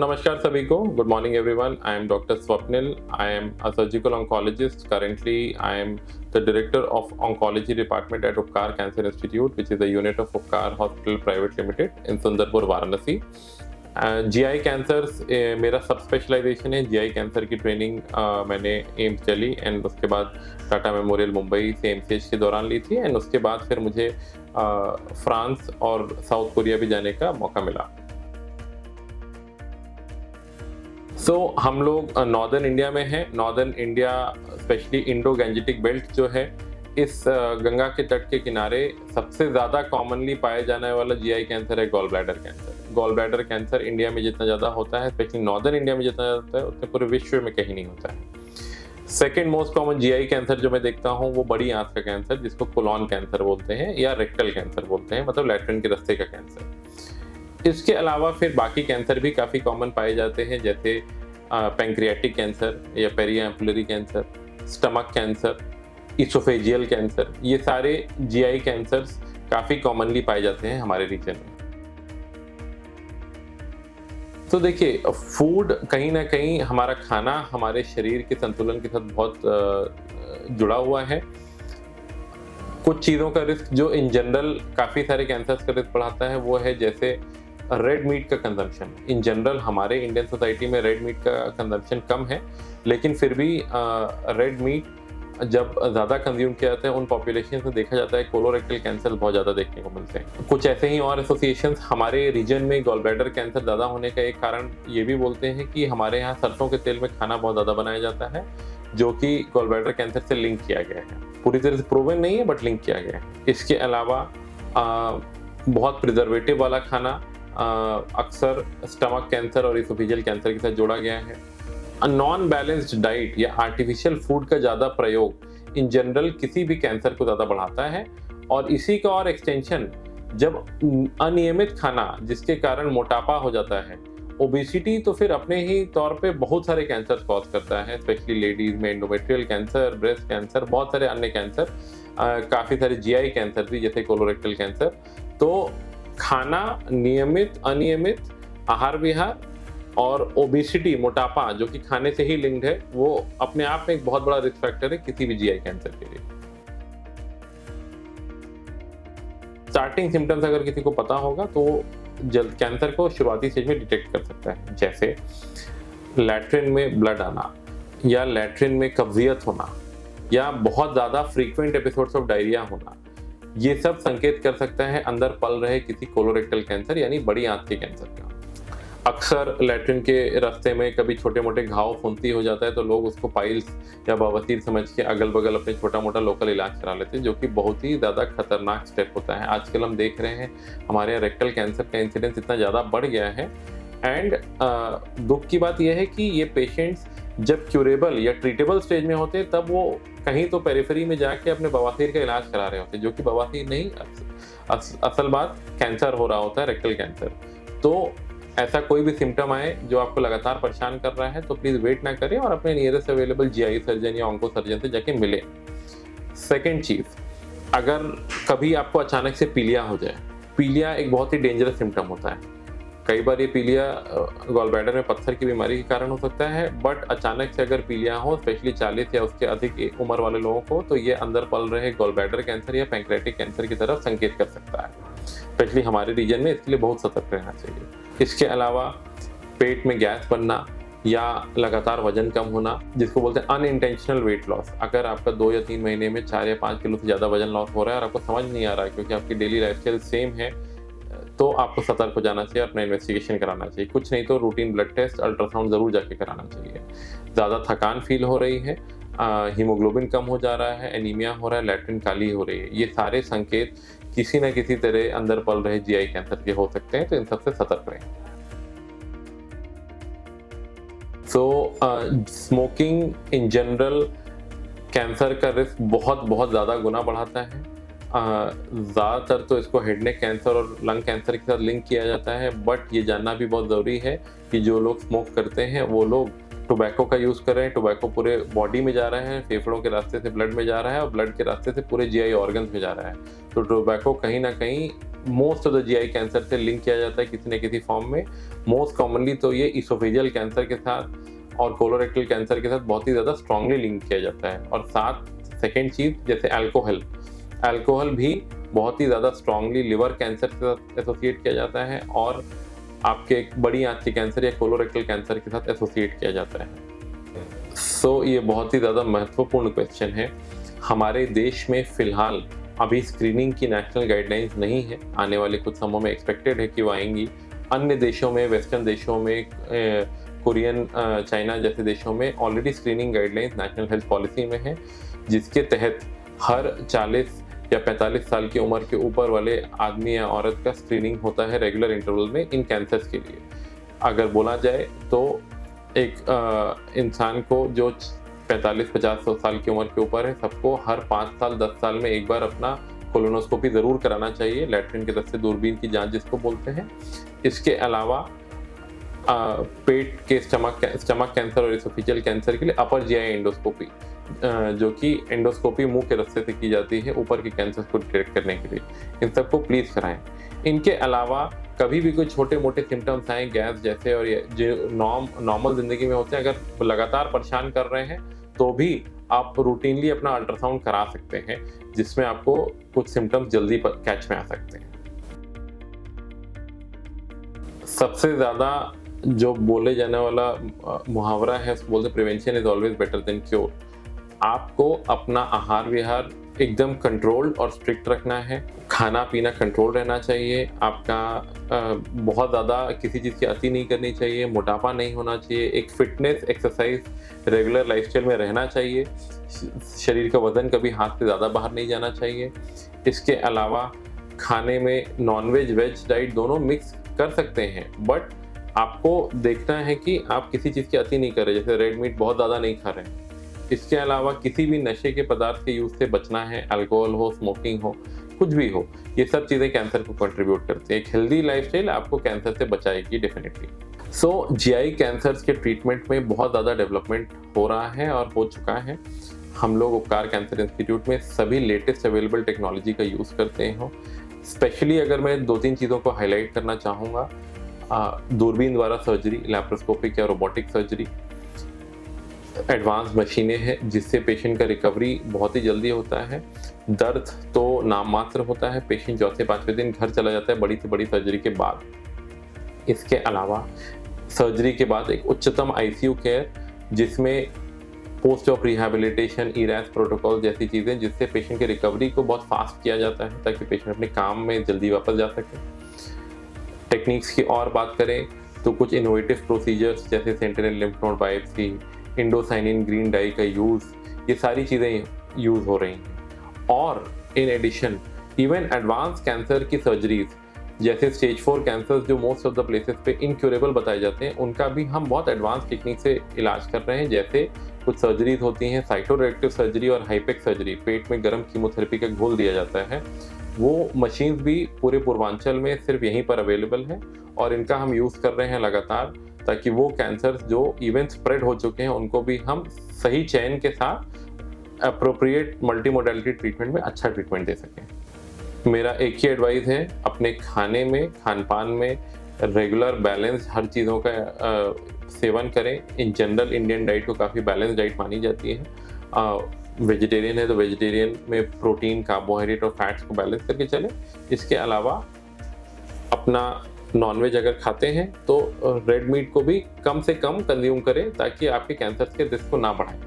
नमस्कार सभी को. Good morning everyone. I am doctor Swapnil. I am a surgical oncologist. Currently, I am the director of oncology department at Upkar Cancer Institute, which is a unit of Upkar Hospital Private Limited in Sundarpur, Varanasi. GI cancers मेरा सब specialisation है. GI cancer की training मैंने AIIMS Delhi and उसके बाद Tata memorial Mumbai से MCH के दौरान ली थी एंड उसके बाद फिर मुझे फ्रांस और साउथ कोरिया भी जाने का मौका मिला. हम लोग नॉर्दर्न इंडिया में हैं. Northern India specially Indo Gangetic belt जो है, इस गंगा के तट के किनारे सबसे ज़्यादा कॉमनली पाया जाने वाला जीआई कैंसर है gall bladder cancer. Gall bladder cancer India में जितना ज़्यादा होता है, स्पेशली नॉर्दर्न इंडिया में जितना ज़्यादा होता है, उतने पूरे विश्व में कहीं नहीं होता है. Second most common GI cancer जो मैं देखता हूँ वो बड़ी आंत का कैंसर, जिसको कोलॉन कैंसर बोलते हैं या रेक्टल कैंसर बोलते हैं, मतलब लैट्रिन के रास्ते का कैंसर. इसके अलावा फिर बाकी कैंसर भी काफ़ी कॉमन पाए जाते हैं, जैसे पैंक्रियाटिक कैंसर या periampullary cancer, stomach cancer, oesophageal cancer. ये सारे जीआई कैंसर्स काफ़ी कॉमनली पाए जाते हैं हमारे रीजन में. तो देखिए, फूड कहीं ना कहीं, हमारा खाना हमारे शरीर के संतुलन के साथ बहुत जुड़ा हुआ है. कुछ चीज़ों का रिस्क जो इन जनरल काफ़ी सारे कैंसर्स का रिस्क बढ़ाता है वो है जैसे रेड मीट का कंजम्पशन. इन जनरल हमारे इंडियन सोसाइटी में रेड मीट का कंजम्पशन कम है, लेकिन फिर भी रेड मीट जब ज़्यादा कंज्यूम किया जाता है उन पॉपुलेशन में देखा जाता है कोलोरेक्टल कैंसर बहुत ज़्यादा देखने को मिलते हैं. कुछ ऐसे ही और एसोसिएशंस हमारे रीजन में गॉल ब्लैडर कैंसर ज़्यादा होने का एक कारण ये भी बोलते हैं कि हमारे यहाँ सरसों के तेल में खाना बहुत ज़्यादा बनाया जाता है, जो कि गॉल ब्लैडर कैंसर से लिंक किया गया है. पूरी तरह से प्रूवन नहीं है बट लिंक किया गया है. इसके अलावा बहुत प्रिजर्वेटिव वाला खाना अक्सर स्टमक कैंसर और इसोफेजियल कैंसर के साथ जोड़ा गया है. नॉन बैलेंस्ड डाइट या आर्टिफिशियल फूड का ज़्यादा प्रयोग इन जनरल किसी भी कैंसर को ज़्यादा बढ़ाता है. और इसी का और एक्सटेंशन, जब अनियमित खाना जिसके कारण मोटापा हो जाता है, ओबेसिटी, तो फिर अपने ही तौर पे बहुत सारे कैंसर कॉज करता है, स्पेशली लेडीज में एंडोमेट्रियल कैंसर, ब्रेस्ट कैंसर, बहुत सारे अन्य कैंसर, काफ़ी सारे जीआई कैंसर भी जैसे कोलोरेक्टल कैंसर. तो खाना नियमित, अनियमित आहार विहार और ओबेसिटी, मोटापा जो कि खाने से ही लिंक्ड है, वो अपने आप में एक बहुत बड़ा रिस्क फैक्टर है किसी भी जीआई कैंसर के लिए. स्टार्टिंग सिम्टम्स अगर किसी को पता होगा तो जल्द कैंसर को शुरुआती स्टेज में डिटेक्ट कर सकता है, जैसे लैट्रिन में ब्लड आना या लैट्रिन में कब्जियत होना या बहुत ज़्यादा फ्रीक्वेंट एपिसोड्स ऑफ डायरिया होना. ये सब संकेत कर सकता है अंदर पल रहे किसी कोलोरेक्टल कैंसर यानी बड़ी आंत के कैंसर का. अक्सर लैट्रिन के रास्ते में कभी छोटे मोटे घाव, फुंसी हो जाता है तो लोग उसको पाइल्स या बवासीर समझ के अगल बगल अपने छोटा मोटा लोकल इलाज करा लेते हैं, जो कि बहुत ही ज़्यादा खतरनाक स्टेप होता है. आजकल हम देख रहे हैं हमारे यहाँ रेक्टल कैंसर का इंसिडेंस इतना ज़्यादा बढ़ गया है. एंड दुख की बात यह है कि ये पेशेंट्स जब क्यूरेबल या ट्रीटेबल स्टेज में होते हैं तब वो कहीं तो पेरिफेरी में जाके अपने बवासीर का इलाज करा रहे होते हैं, जो कि बवासीर नहीं, असल बात कैंसर हो रहा होता है, रेक्टल कैंसर. तो ऐसा कोई भी सिम्टम आए जो आपको लगातार परेशान कर रहा है तो प्लीज़ वेट ना करें और अपने नियरेस्ट अवेलेबल जीआई सर्जन या ऑन्को सर्जन से जाके मिले. सेकेंड चीज़, अगर कभी आपको अचानक से पीलिया हो जाए, पीलिया एक बहुत ही डेंजरस सिम्टम होता है. कई बार ये पीलिया गॉल ब्लैडर में पत्थर की बीमारी के कारण हो सकता है, बट अचानक से अगर पीलिया हो, स्पेशली 40 या उसके अधिक उम्र वाले लोगों को, तो ये अंदर पल रहे गॉल ब्लैडर कैंसर या पैंक्रियाटिक कैंसर की तरफ संकेत कर सकता है. स्पेशली हमारे रीजन में इसके लिए बहुत सतर्क रहना चाहिए. इसके अलावा पेट में गैस बनना या लगातार वजन कम होना, जिसको बोलते हैं अनइंटेंशनल वेट लॉस. अगर आपका 2 या 3 महीने में 4 या 5 किलो से ज़्यादा वजन लॉस हो रहा है और आपको समझ नहीं आ रहा है क्योंकि आपकी डेली लाइफस्टाइल सेम है, तो आपको सतर्क हो जाना चाहिए, अपना इन्वेस्टिगेशन कराना चाहिए. कुछ नहीं तो रूटीन ब्लड टेस्ट, अल्ट्रासाउंड ज़रूर जाके कराना चाहिए. ज़्यादा थकान फील हो रही है, हीमोग्लोबिन कम हो जा रहा है, एनीमिया हो रहा है, लैट्रिन काली हो रही है, ये सारे संकेत किसी न किसी तरह अंदर पल रहे जीआई कैंसर के हो सकते हैं, तो इन सबसे सतर्क रहें. स्मोकिंग इन जनरल कैंसर का रिस्क बहुत ज़्यादा गुना बढ़ाता है. ज़्यादातर तो इसको हेड नेक कैंसर और लंग कैंसर के साथ लिंक किया जाता है, बट ये जानना भी बहुत ज़रूरी है कि जो लोग स्मोक करते हैं वो लोग टोबैको का यूज़ कर रहे हैं. टोबैको पूरे बॉडी में जा रहा है, फेफड़ों के रास्ते से ब्लड में जा रहा है और ब्लड के रास्ते से पूरे जीआई ऑर्गन्स में जा रहा है. तो टोबैको कहीं ना कहीं most of the GI cancer से लिंक किया जाता है किसी न किसी फॉर्म में। मोस्ट कॉमनली तो ये इसोफेजियल कैंसर के साथ और कोलोरेक्टल कैंसर के साथ बहुत ही ज़्यादा स्ट्रांगली लिंक किया जाता है। और साथ सेकेंड चीज़ जैसे अल्कोहल भी बहुत ही ज़्यादा स्ट्रांगली लिवर कैंसर के साथ एसोसिएट किया जाता है और आपके बड़ी आंत के कैंसर या कोलोरेक्टल कैंसर के साथ एसोसिएट किया जाता है। सो ये बहुत ही ज़्यादा महत्वपूर्ण क्वेश्चन है। हमारे देश में फ़िलहाल अभी स्क्रीनिंग की नेशनल गाइडलाइंस नहीं है, आने वाले कुछ समयों में एक्सपेक्टेड है कि वो आएंगी। अन्य देशों में, वेस्टर्न देशों में, कोरियन, चाइना जैसे देशों में already screening guidelines national health policy में है, जिसके तहत हर 40 या 45 साल की उम्र के ऊपर वाले आदमी या औरत का स्क्रीनिंग होता है रेगुलर इंटरवल में इन कैंसर्स के लिए। अगर बोला जाए तो एक इंसान को जो 45-50 साल की उम्र के ऊपर है, सबको हर 5 साल 10 साल में एक बार अपना कोलोनोस्कोपी ज़रूर कराना चाहिए, लैट्रिन के तरफ से दूरबीन की जांच जिसको बोलते हैं। इसके अलावा पेट के स्टमक कैंसर और इसोफेजियल कैंसर के लिए अपर जीआई एंडोस्कोपी, जो कि एंडोस्कोपी मुंह के रास्ते से की जाती है ऊपर के कैंसर को डिटेक्ट करने के लिए, इन सबको प्लीज़ कराएं। इनके अलावा कभी भी कोई छोटे मोटे सिम्टम्स आए गैस जैसे और ये जो नॉर्मल ज़िंदगी में होते हैं, अगर लगातार परेशान कर रहे हैं तो भी आप रूटीनली अपना अल्ट्रासाउंड करा सकते हैं, जिसमें आपको कुछ सिम्टम्स जल्दी कैच में आ सकते हैं। सबसे ज़्यादा जो बोले जाने वाला मुहावरा है उसको बोलते prevention is always better than cure. आपको अपना आहार विहार एकदम कंट्रोल्ड और स्ट्रिक्ट रखना है, खाना पीना कंट्रोल रहना चाहिए, आपका बहुत ज़्यादा किसी चीज़ की अति नहीं करनी चाहिए, मोटापा नहीं होना चाहिए, एक फिटनेस एक्सरसाइज रेगुलर लाइफस्टाइल में रहना चाहिए, शरीर का वज़न कभी हाथ से ज़्यादा बाहर नहीं जाना चाहिए। इसके अलावा खाने में नॉनवेज वेज डाइट दोनों मिक्स कर सकते हैं, बट आपको देखना है कि आप किसी चीज़ की अति नहीं कर रहे, जैसे रेड मीट बहुत ज़्यादा नहीं खा रहे हैं। इसके अलावा किसी भी नशे के पदार्थ के यूज़ से बचना है, अल्कोहल हो, स्मोकिंग हो, कुछ भी हो, ये सब चीज़ें कैंसर को कंट्रीब्यूट करती है। एक हेल्दी लाइफस्टाइल आपको कैंसर से बचाएगी डेफिनेटली। सो जीआई कैंसर्स के ट्रीटमेंट में बहुत ज़्यादा डेवलपमेंट हो रहा है और हो चुका है। हम लोग उपकार कैंसर इंस्टीट्यूट में सभी लेटेस्ट अवेलेबल टेक्नोलॉजी का यूज़ करते हैं। स्पेशली अगर मैं 2-3 चीज़ों को हाईलाइट करना चाहूँगा, दूरबीन द्वारा सर्जरी, लैप्रोस्कोपिक या रोबोटिक सर्जरी, एडवांस मशीनें हैं जिससे पेशेंट का रिकवरी बहुत ही जल्दी होता है। दर्द तो नाम मात्र होता है, पेशेंट चौथे 5वें दिन घर चला जाता है बड़ी से बड़ी सर्जरी के बाद। इसके अलावा सर्जरी के बाद एक उच्चतम आईसीयू केयर, जिसमें post of rehabilitation, erase protocol जैसी चीज़ें, जिससे पेशेंट की रिकवरी को बहुत फास्ट किया जाता है ताकि पेशेंट अपने काम में जल्दी वापस जा सके। टेक्निक्स की और बात करें तो कुछ इनोवेटिव प्रोसीजर्स जैसे sentinel lymph node biopsy, indocyanine green dye का यूज़, ये सारी चीज़ें यूज़ हो रही हैं। और in addition even advance cancer की सर्जरीज जैसे स्टेज 4 कैंसर जो मोस्ट ऑफ द प्लेसेस पे इनक्यूरेबल बताए जाते हैं, उनका भी हम बहुत एडवांस टेक्निक से इलाज कर रहे हैं। जैसे कुछ सर्जरीज होती हैं साइटोरेक्टिव सर्जरी और हाइपेक सर्जरी, पेट में गर्म कीमोथेरेपी का घोल दिया जाता है, वो मशीन्स भी पूरे पूर्वांचल में सिर्फ यहीं पर अवेलेबल है और इनका हम यूज़ कर रहे हैं लगातार, ताकि वो कैंसर्स जो इवन स्प्रेड हो चुके हैं उनको भी हम सही चयन के साथ अप्रोप्रिएट मल्टी मोडालिटी ट्रीटमेंट में अच्छा ट्रीटमेंट दे सकें। मेरा एक ही एडवाइस है, अपने खाने में, खान पान में रेगुलर बैलेंस हर चीज़ों का सेवन करें। इन जनरल इंडियन डाइट को काफ़ी बैलेंस डाइट मानी जाती है। वेजिटेरियन है तो वेजिटेरियन में प्रोटीन, कार्बोहाइड्रेट और फैट्स को बैलेंस करके चलें। इसके अलावा अपना नॉनवेज अगर खाते हैं तो रेड मीट को भी कम से कम कंज्यूम करें ताकि आपके कैंसर के रिस्क को ना बढ़ाएं।